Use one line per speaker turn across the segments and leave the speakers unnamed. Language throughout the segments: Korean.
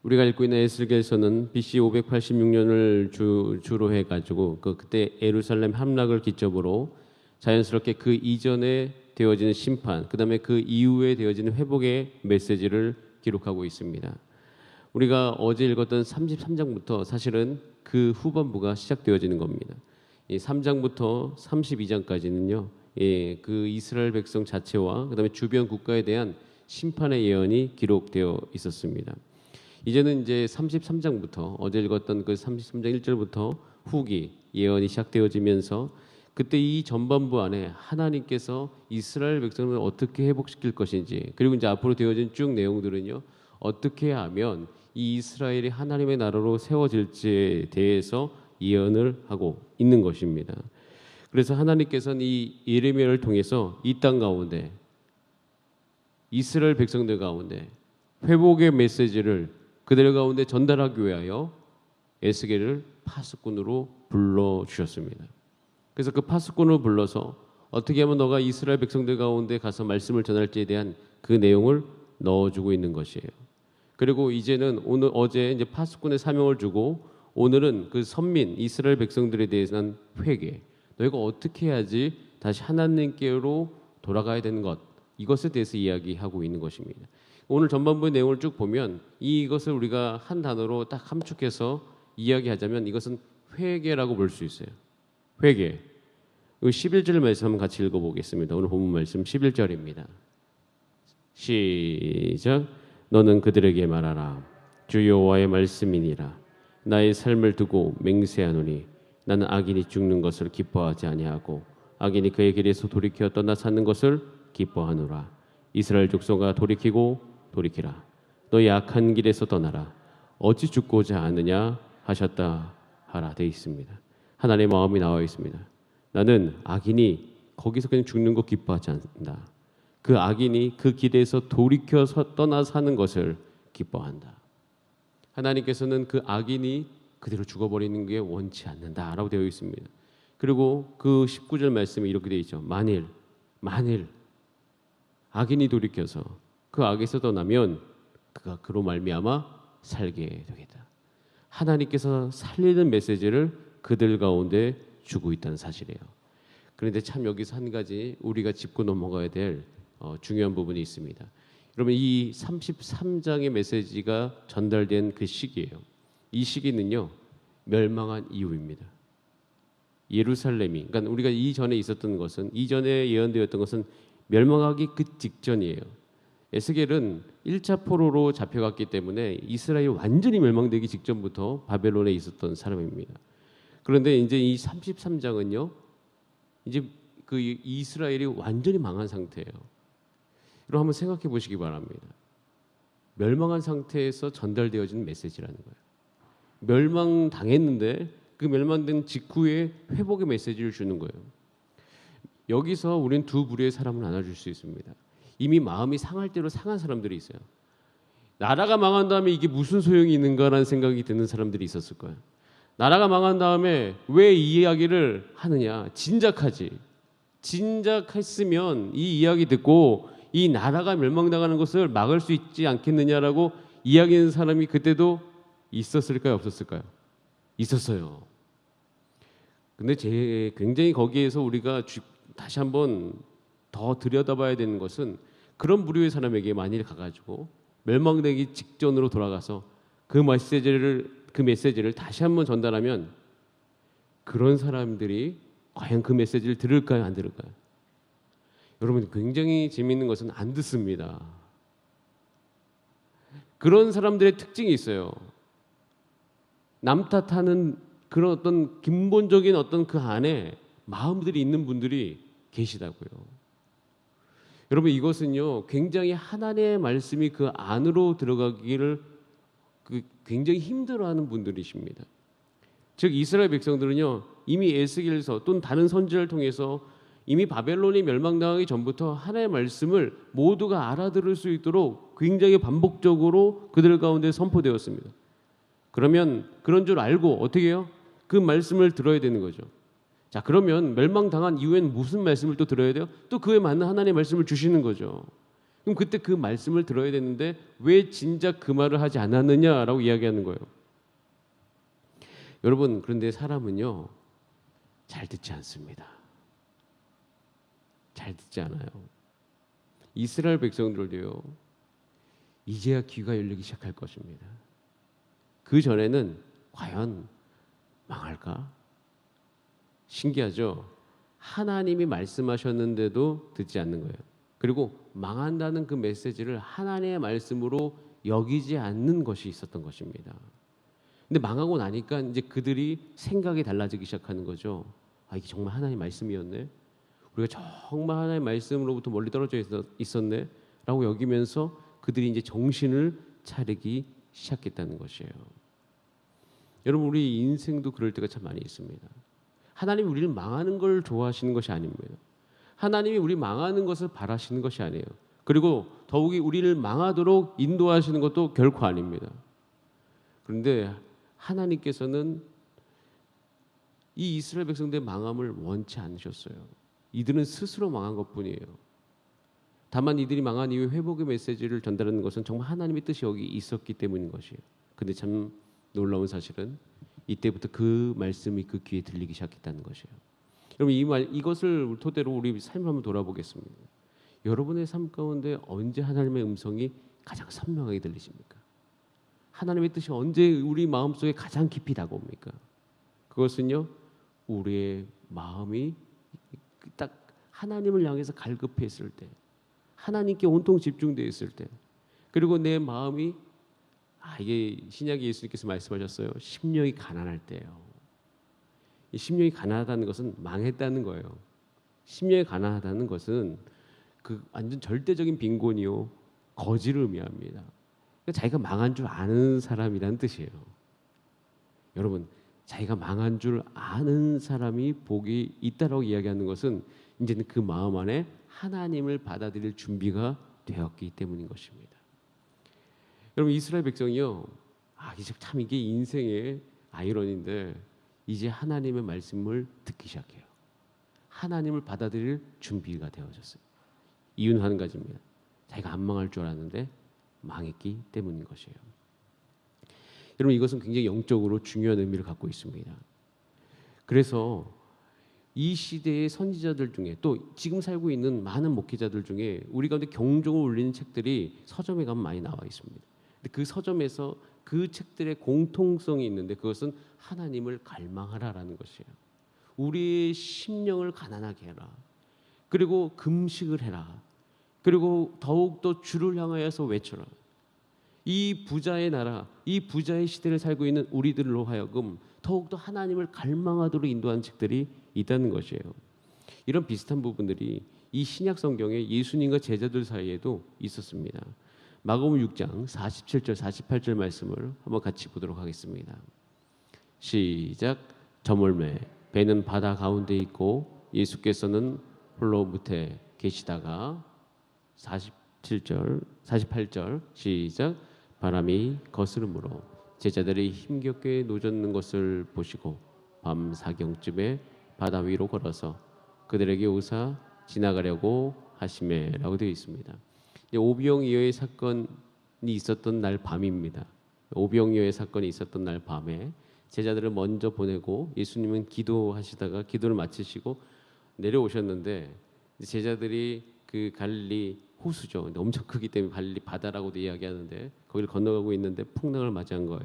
우리가 읽고 있는 에스겔서는 BC 586년을 주로 해가지고 그때 예루살렘 함락을 기점으로 자연스럽게 그 이전에 되어지는 심판, 그 다음에 그 이후에 되어지는 회복의 메시지를 기록하고 있습니다. 우리가 어제 읽었던 33장부터 사실은 그 후반부가 시작되어지는 겁니다. 이 3장부터 32장까지는요, 그 이스라엘 백성 자체와 그 다음에 주변 국가에 대한 심판의 예언이 기록되어 있었습니다. 이제는 이제 33장부터 어제 읽었던 그 33장 1절부터 후기 예언이 시작되어지면서 그때 이 전반부 안에 하나님께서 이스라엘 백성을 어떻게 회복시킬 것인지, 그리고 이제 앞으로 되어진 쭉 내용들은요, 어떻게 하면 이 이스라엘이 하나님의 나라로 세워질지에 대해서 예언을 하고 있는 것입니다. 그래서 하나님께서는 이 예레미야를 통해서 이 땅 가운데 이스라엘 백성들 가운데 회복의 메시지를 그들 가운데 전달하기 위하여 에스겔을 파수꾼으로 불러주셨습니다. 그래서 그 파수꾼을 불러서 어떻게 하면 너가 이스라엘 백성들 가운데 가서 말씀을 전할지에 대한 그 내용을 넣어주고 있는 것이에요. 그리고 이제는 어제 이제 파수꾼의 사명을 주고 오늘은 그 선민 이스라엘 백성들에 대해서는 회개, 너희가 어떻게 해야지 다시 하나님께로 돌아가야 되는 것, 이것에 대해서 이야기하고 있는 것입니다. 오늘 전반부의 내용을 쭉 보면 이것을 우리가 한 단어로 딱 함축해서 이야기하자면 이것은 회개라고 볼 수 있어요. 회개. 11절 말씀 한번 같이 읽어보겠습니다. 오늘 본문 말씀 11절입니다. 시작. 너는 그들에게 말하라. 주 여호와의 말씀이니라. 나의 삶을 두고 맹세하노니 나는 악인이 죽는 것을 기뻐하지 아니하고 악인이 그의 길에서 돌이켜 떠나 사는 것을 기뻐하노라. 이스라엘 족속아 돌이키고 돌이키라. 너희 악한 길에서 떠나라. 어찌 죽고자 하느냐 하셨다 하라 되어 있습니다. 하나님의 마음이 나와 있습니다. 나는 악인이 거기서 그냥 죽는 거 기뻐하지 않는다. 그 악인이 그 길에서 돌이켜서 떠나 사는 것을 기뻐한다. 하나님께서는 그 악인이 그대로 죽어버리는 게 원치 않는다라고 되어 있습니다. 그리고 그 19절 말씀에 이렇게 되어 있죠. 만일 악인이 돌이켜서 그 악에서 떠나면 그가 그로 말미암아 살게 되겠다. 하나님께서 살리는 메시지를 그들 가운데 주고 있다는 사실이에요. 그런데 참 여기서 한 가지 우리가 짚고 넘어가야 될 중요한 부분이 있습니다. 여러분, 이 33장의 메시지가 전달된 그 시기예요. 이 시기는요, 멸망한 이후입니다. 예루살렘이, 그러니까 우리가 이전에 있었던 것은, 이전에 예언되었던 것은 멸망하기 그 직전이에요. 에스겔은 1차 포로로 잡혀갔기 때문에 이스라엘이 완전히 멸망되기 직전부터 바벨론에 있었던 사람입니다. 그런데 이제 이 33장은요, 이제 그 이스라엘이 완전히 망한 상태예요. 여러분 한번 생각해 보시기 바랍니다. 멸망한 상태에서 전달되어진 메시지라는 거예요. 멸망당했는데 그 멸망된 직후에 회복의 메시지를 주는 거예요. 여기서 우리는 두 부류의 사람을 나눠줄 수 있습니다. 이미 마음이 상할 대로 상한 사람들이 있어요. 나라가 망한 다음에 이게 무슨 소용이 있는가라는 생각이 드는 사람들이 있었을 거예요. 나라가 망한 다음에 왜 이 이야기를 하느냐? 진작했으면 이 이야기 듣고 이 나라가 멸망당하는 것을 막을 수 있지 않겠느냐라고 이야기하는 사람이 그때도 있었을까요? 없었을까요? 있었어요. 근데 굉장히 거기에서 우리가 다시 한번 더 들여다봐야 되는 것은 그런 부류의 사람에게 만일 가가지고 멸망되기 직전으로 돌아가서 그 메시지를 다시 한번 전달하면 그런 사람들이 과연 그 메시지를 들을까요? 안 들을까요? 여러분, 굉장히 재미있는 것은 안 듣습니다. 그런 사람들의 특징이 있어요. 남 탓하는 그런 어떤 근본적인 어떤 그 안에 마음들이 있는 분들이 계시다고요. 여러분, 이것은요, 굉장히 하나님의 말씀이 그 안으로 들어가기를 굉장히 힘들어하는 분들이십니다. 즉 이스라엘 백성들은요, 이미 에스겔서 또는 다른 선지자를 통해서 이미 바벨론이 멸망당하기 전부터 하나님의 말씀을 모두가 알아들을 수 있도록 굉장히 반복적으로 그들 가운데 선포되었습니다. 그러면 그런 줄 알고 어떻게 해요? 그 말씀을 들어야 되는 거죠. 자, 그러면 멸망당한 이후에는 무슨 말씀을 또 들어야 돼요? 또 그에 맞는 하나님의 말씀을 주시는 거죠. 그럼 그때 그 말씀을 들어야 되는데 왜 진작 그 말을 하지 않았느냐라고 이야기하는 거예요. 여러분, 그런데 사람은요, 잘 듣지 않습니다. 잘 듣지 않아요. 이스라엘 백성들도요, 이제야 귀가 열리기 시작할 것입니다. 그 전에는 과연 망할까? 신기하죠? 하나님이 말씀하셨는데도 듣지 않는 거예요. 그리고 망한다는 그 메시지를 하나님의 말씀으로 여기지 않는 것이 있었던 것입니다. 근데 망하고 나니까 이제 그들이 생각이 달라지기 시작하는 거죠. 아, 이게 정말 하나님의 말씀이었네. 우리가 정말 하나님의 말씀으로부터 멀리 떨어져 있었네. 라고 여기면서 그들이 이제 정신을 차리기 시작했다는 것이에요. 여러분, 우리 인생도 그럴 때가 참 많이 있습니다. 하나님이 우리를 망하는 걸 좋아하시는 것이 아닙니다. 하나님이 우리 망하는 것을 바라시는 것이 아니에요. 그리고 더욱이 우리를 망하도록 인도하시는 것도 결코 아닙니다. 그런데 하나님께서는 이 이스라엘 백성들의 망함을 원치 않으셨어요. 이들은 스스로 망한 것뿐이에요. 다만 이들이 망한 이후에 회복의 메시지를 전달하는 것은 정말 하나님의 뜻이 여기 있었기 때문인 것이에요. 근데 참 놀라운 사실은 이때부터 그 말씀이 그 귀에 들리기 시작했다는 것이에요. 여러분, 이것을 토대로 우리 삶을 한번 돌아보겠습니다. 여러분의 삶 가운데 언제 하나님의 음성이 가장 선명하게 들리십니까? 하나님의 뜻이 언제 우리 마음속에 가장 깊이 다가옵니까? 그것은요, 우리의 마음이 딱 하나님을 향해서 갈급했을 때, 하나님께 온통 집중되어 있을 때, 그리고 내 마음이 이게 신약의 예수님께서 말씀하셨어요. 심령이 가난할 때예요. 이 심령이 가난하다는 것은 망했다는 거예요. 심령이 가난하다는 것은 그 완전 절대적인 빈곤이요, 거지를 의미합니다. 그러니까 자기가 망한 줄 아는 사람이라는 뜻이에요. 여러분, 자기가 망한 줄 아는 사람이 복이 있다라고 이야기하는 것은 이제는 그 마음 안에 하나님을 받아들일 준비가 되었기 때문인 것입니다. 여러분, 이스라엘 백성이요, 이제 참 이게 인생의 아이러니인데 이제 하나님의 말씀을 듣기 시작해요. 하나님을 받아들일 준비가 되어졌어요. 이유는 한 가지입니다. 자기가 안 망할 줄 알았는데 망했기 때문인 것이에요. 여러분, 이것은 굉장히 영적으로 중요한 의미를 갖고 있습니다. 그래서 이 시대의 선지자들 중에 또 지금 살고 있는 많은 목회자들 중에 우리 가운데 경종을 울리는 책들이 서점에 가면 많이 나와 있습니다. 근데 그 서점에서 그 책들의 공통성이 있는데 그것은 하나님을 갈망하라라는 것이에요. 우리의 심령을 가난하게 해라. 그리고 금식을 해라. 그리고 더욱더 주를 향하여서 외쳐라. 이 부자의 나라, 이 부자의 시대를 살고 있는 우리들로 하여금 더욱더 하나님을 갈망하도록 인도하는 책들이 있다는 것이에요. 이런 비슷한 부분들이 이 신약 성경에 예수님과 제자들 사이에도 있었습니다. 마가복음 6장 47절 48절 말씀을 한번 같이 보도록 하겠습니다. 시작. 저물매 배는 바다 가운데 있고 예수께서는 홀로 무태 계시다가 48절 시작. 바람이 거스름으로 제자들이 힘겹게 노젓는 것을 보시고 밤 사경쯤에 바다 위로 걸어서 그들에게 오사 지나가려고 하시매라고 되어 있습니다. 오병이어의 사건이 있었던 날 밤입니다. 오병이어의 사건이 있었던 날 밤에 제자들을 먼저 보내고 예수님은 기도하시다가 기도를 마치시고 내려오셨는데 제자들이 그 갈릴리 호수죠. 근데 엄청 크기 때문에 갈릴리 바다라고도 이야기하는데 거기를 건너가고 있는데 풍랑을 맞이한 거예요.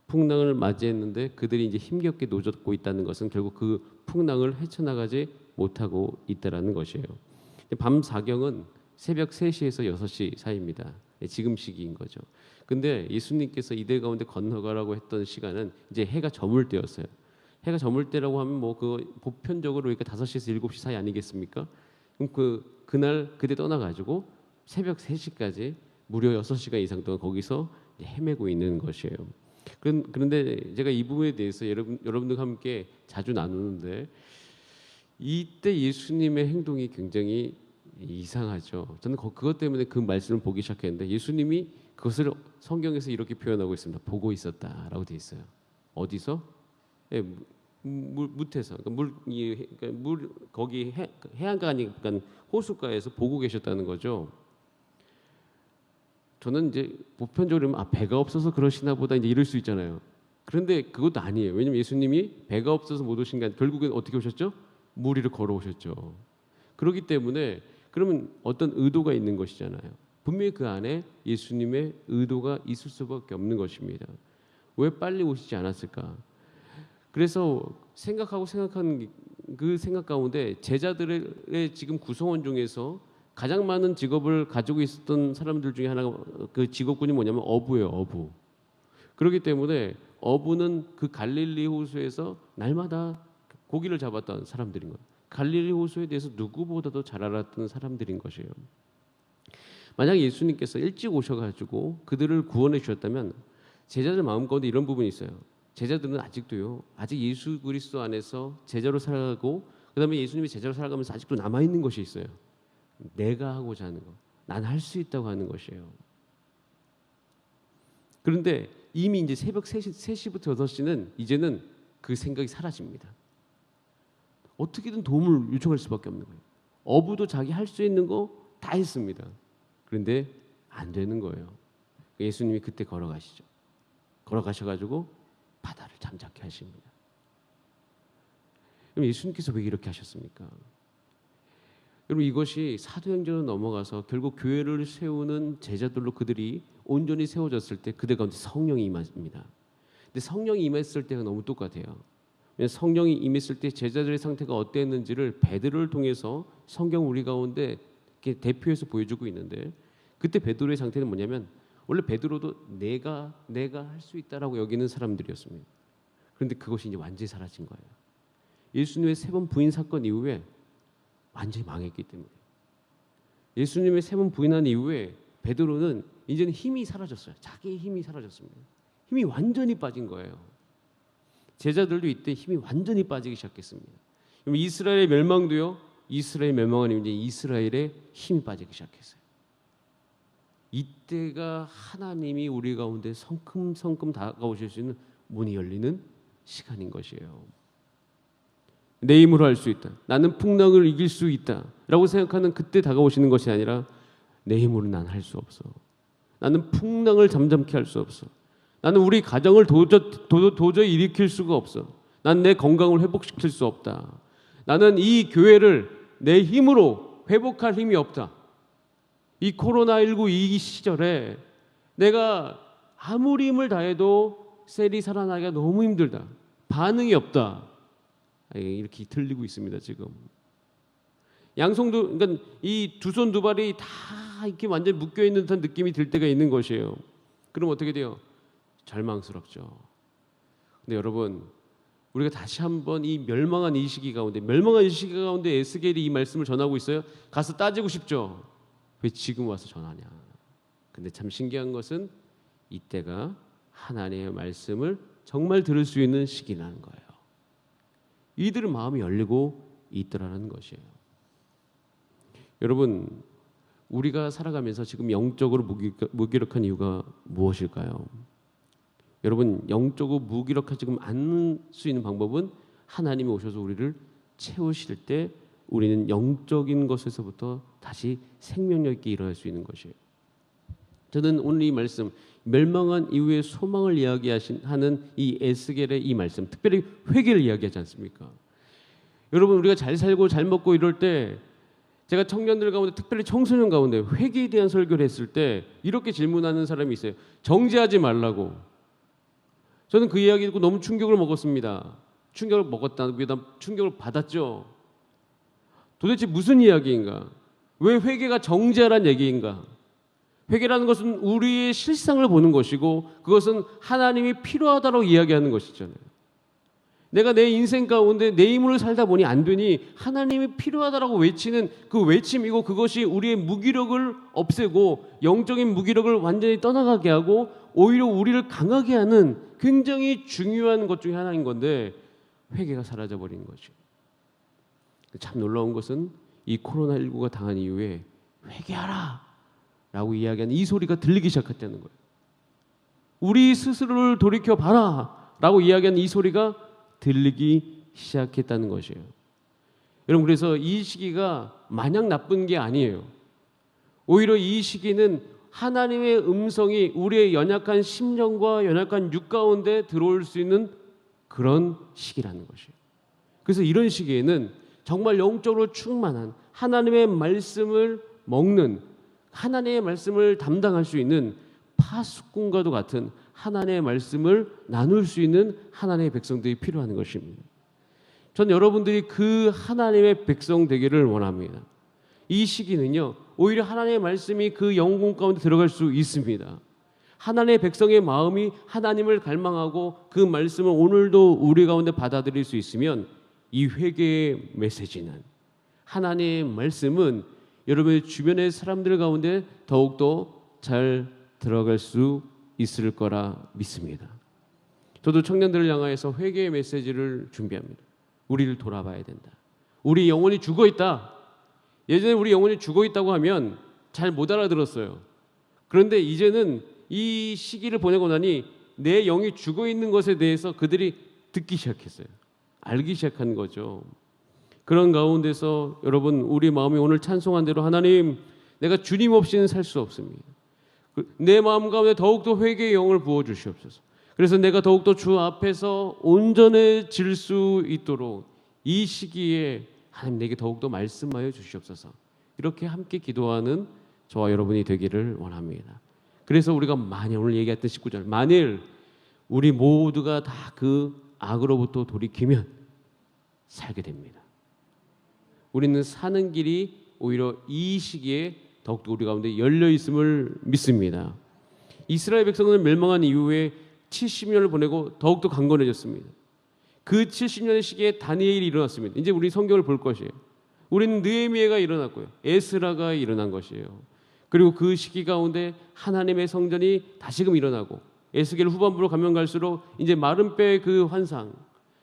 풍랑을 맞이했는데 그들이 이제 힘겹게 노젓고 있다는 것은 결국 그 풍랑을 헤쳐나가지 못하고 있다라는 것이에요. 밤 사경은 새벽 3시에서 6시 사이입니다. 지금 시기인 거죠. 근데 예수님께서 이들 가운데 건너가라고 했던 시간은 이제 해가 저물 때였어요. 해가 저물 때라고 하면 뭐 그 보편적으로 그러니까 5시에서 7시 사이 아니겠습니까? 그럼 그날 그때 떠나가지고 새벽 3시까지 무려 6시간 이상 동안 거기서 헤매고 있는 것이에요. 그런데 제가 이 부분에 대해서 여러분들과 함께 자주 나누는데 이때 예수님의 행동이 굉장히 이상하죠. 저는 그것 때문에 그 말씀을 보기 시작했는데 예수님이 그것을 성경에서 이렇게 표현하고 있습니다. 보고 있었다라고 되어 있어요. 어디서? 무태서 그러니까 물 거기 해안가 아니니까 호숫가에서 보고 계셨다는 거죠. 저는 이제 보편적으로 배가 없어서 그러시나 보다 이제 이럴 수 있잖아요. 그런데 그것도 아니에요. 왜냐면 예수님이 배가 없어서 못 오신 게 아니라 결국엔 어떻게 오셨죠? 물 위를 걸어오셨죠. 그렇기 때문에 그러면 어떤 의도가 있는 것이잖아요. 분명히 그 안에 예수님의 의도가 있을 수밖에 없는 것입니다. 왜 빨리 오시지 않았을까? 그래서 생각하는 그 생각 가운데 제자들의 지금 구성원 중에서 가장 많은 직업을 가지고 있었던 사람들 중에 하나가 그 직업군이 뭐냐면 어부예요. 어부. 그렇기 때문에 어부는 그 갈릴리 호수에서 날마다 고기를 잡았던 사람들인 거예요. 갈릴리 호수에 대해서 누구보다도 잘 알았던 사람들인 것이에요. 만약 예수님께서 일찍 오셔가지고 그들을 구원해 주셨다면 제자들 마음 가운데 이런 부분이 있어요. 제자들은 아직도요. 아직 예수 그리스도 안에서 제자로 살아가고 그다음에 예수님이 제자로 살아가면서 아직도 남아 있는 것이 있어요. 내가 하고자 하는 거, 난 할 수 있다고 하는 것이에요. 그런데 이미 이제 새벽 3시부터 6시는 이제는 그 생각이 사라집니다. 어떻게든 도움을 요청할 수밖에 없는 거예요. 어부도 자기 할 수 있는 거 다 했습니다. 그런데 안 되는 거예요. 예수님이 그때 걸어가시죠. 걸어가셔가지고 바다를 잠잠케 하십니다. 그럼 예수님께서 왜 이렇게 하셨습니까? 여러분 이것이 사도행전으로 넘어가서 결국 교회를 세우는 제자들로 그들이 온전히 세워졌을 때 그들 가운데 성령이 임합니다. 근데 성령이 임했을 때가 너무 똑같아요. 성령이 임했을 때 제자들의 상태가 어땠는지를 베드로를 통해서 성경 우리 가운데 이렇게 대표해서 보여주고 있는데 그때 베드로의 상태는 뭐냐면 원래 베드로도 내가 할 수 있다라고 여기는 사람들이었습니다. 그런데 그것이 이제 완전히 사라진 거예요. 예수님의 3번 부인 사건 이후에 완전히 망했기 때문에 예수님의 3번 부인한 이후에 베드로는 이제는 힘이 사라졌어요. 자기의 힘이 사라졌습니다. 힘이 완전히 빠진 거예요. 제자들도 이때 힘이 완전히 빠지기 시작했습니다. 그럼 이스라엘의 멸망도요. 이스라엘 멸망은 이제 이스라엘의 힘이 빠지기 시작했어요. 이때가 하나님이 우리 가운데 성큼 다가오실 수 있는 문이 열리는 시간인 것이에요. 내 힘으로 할 수 있다. 나는 풍랑을 이길 수 있다. 라고 생각하는 그때 다가오시는 것이 아니라 내 힘으로 난 할 수 없어. 나는 풍랑을 잠잠케 할 수 없어. 나는 우리 가정을 도저히 일으킬 수가 없어. 난 내 건강을 회복시킬 수 없다. 나는 이 교회를 내 힘으로 회복할 힘이 없다. 이 코로나19 이 시절에 내가 아무리 힘을 다해도 셀이 살아나기가 너무 힘들다. 반응이 없다. 이렇게 들리고 있습니다 지금. 양손도 그러니까 이 두 손 두 발이 다 이렇게 완전 묶여 있는 듯한 느낌이 들 때가 있는 것이에요. 그럼 어떻게 돼요? 절망스럽죠. 근데 여러분 우리가 다시 한번 이 멸망한 이 시기 가운데 에스겔이 이 말씀을 전하고 있어요. 가서 따지고 싶죠. 왜 지금 와서 전하냐. 근데 참 신기한 것은 이때가 하나님의 말씀을 정말 들을 수 있는 시기라는 거예요. 이들은 마음이 열리고 있더라는 것이에요. 여러분 우리가 살아가면서 지금 영적으로 무기력한 이유가 무엇일까요? 여러분 영적으로 무기력하지 않을 수 있는 방법은 하나님이 오셔서 우리를 채우실 때 우리는 영적인 것에서부터 다시 생명력 있게 일어날 수 있는 것이에요. 저는 오늘 이 말씀 멸망한 이후의 소망을 이야기하는 이 에스겔의 이 말씀 특별히 회개를 이야기하지 않습니까? 여러분 우리가 잘 살고 잘 먹고 이럴 때 제가 청년들 가운데 특별히 청소년 가운데 회개에 대한 설교를 했을 때 이렇게 질문하는 사람이 있어요. 정죄하지 말라고. 저는 그 이야기 듣고 너무 충격을 먹었습니다. 충격을 먹었다. 충격을 받았죠. 도대체 무슨 이야기인가? 왜 회개가 정죄하라는 얘기인가? 회개라는 것은 우리의 실상을 보는 것이고 그것은 하나님이 필요하다고 이야기하는 것이잖아요. 내가 내 인생 가운데 내 힘으로 살다 보니 안 되니 하나님이 필요하다고 외치는 그 외침이고 그것이 우리의 무기력을 없애고 영적인 무기력을 완전히 떠나가게 하고 오히려 우리를 강하게 하는 굉장히 중요한 것 중에 하나인 건데 회개가 사라져버리는 거죠. 참 놀라운 것은 이 코로나19가 당한 이후에 회개하라 라고 이야기하는 이 소리가 들리기 시작했다는 거예요. 우리 스스로를 돌이켜봐라 라고 이야기하는 이 소리가 들리기 시작했다는 것이에요. 여러분 그래서 이 시기가 마냥 나쁜 게 아니에요. 오히려 이 시기는 하나님의 음성이 우리의 연약한 심령과 연약한 육 가운데 들어올 수 있는 그런 시기라는 것이에요. 그래서 이런 시기에는 정말 영적으로 충만한 하나님의 말씀을 먹는, 하나님의 말씀을 담당할 수 있는 파수꾼과도 같은 하나님의 말씀을 나눌 수 있는 하나님의 백성들이 필요한 것입니다. 전 여러분들이 그 하나님의 백성 되기를 원합니다. 이 시기는요, 오히려 하나님의 말씀이 그 영혼 가운데 들어갈 수 있습니다. 하나님의 백성의 마음이 하나님을 갈망하고 그 말씀을 오늘도 우리 가운데 받아들일 수 있으면 이 회개의 메시지는, 하나님의 말씀은 여러분의 주변의 사람들 가운데 더욱더 잘 들어갈 수 있을 거라 믿습니다. 저도 청년들을 향하여서 회개의 메시지를 준비합니다. 우리를 돌아봐야 된다. 우리 영혼이 죽어 있다. 예전에 우리 영혼이 죽어 있다고 하면 잘 못 알아들었어요. 그런데 이제는 이 시기를 보내고 나니 내 영이 죽어 있는 것에 대해서 그들이 듣기 시작했어요. 알기 시작한 거죠. 그런 가운데서 여러분, 우리 마음이 오늘 찬송한 대로 하나님, 내가 주님 없이는 살 수 없습니다. 내 마음 가운데 더욱더 회개의 영을 부어주시옵소서. 그래서 내가 더욱더 주 앞에서 온전해질 수 있도록 이 시기에 하나님 내게 더욱더 말씀하여 주시옵소서. 이렇게 함께 기도하는 저와 여러분이 되기를 원합니다. 그래서 우리가 만일 오늘 얘기했던 19절, 만일 우리 모두가 다 그 악으로부터 돌이키면 살게 됩니다. 우리는 사는 길이 오히려 이 시기에 더욱더 우리 가운데 열려 있음을 믿습니다. 이스라엘 백성은 멸망한 이후에 70년을 보내고 더욱더 강건해졌습니다. 그 70년의 시기에 다니엘이 일어났습니다. 이제 우리 성경을 볼 것이에요. 우리는 느헤미야가 일어났고요, 에스라가 일어난 것이에요. 그리고 그 시기 가운데 하나님의 성전이 다시금 일어나고, 에스겔 후반부로 가면 갈수록 이제 마른 뼈의 그 환상,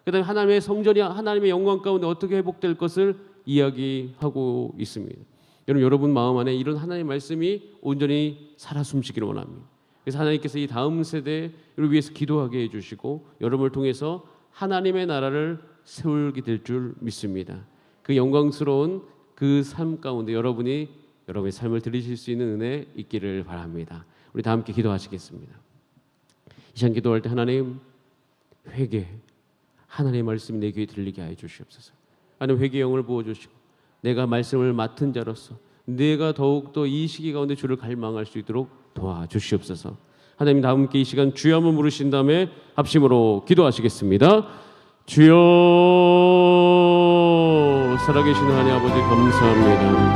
그다음에 하나님의 성전이 하나님의 영광 가운데 어떻게 회복될 것을 이야기하고 있습니다. 여러분 마음 안에 이런 하나님의 말씀이 온전히 살아 숨쉬기를 원합니다. 그래서 하나님께서 이 다음 세대를 위해서 기도하게 해주시고 여러분을 통해서 하나님의 나라를 세우게 될 줄 믿습니다. 그 영광스러운 그 삶 가운데 여러분이 여러분의 삶을 들으실 수 있는 은혜 있기를 바랍니다. 우리 다 함께 기도하시겠습니다. 이 시간 기도할 때 하나님, 회개, 하나님의 말씀이 내 귀에 들리게 하여 주시옵소서. 하나님, 회개의 영을 부어주시고 내가 말씀을 맡은 자로서 내가 더욱더 이 시기 가운데 주를 갈망할 수 있도록 도와주시옵소서. 하나님, 다 함께 이 시간 주여 한번 부르신 다음에 합심으로 기도하시겠습니다. 주여, 살아계신 하나님 아버지 감사합니다.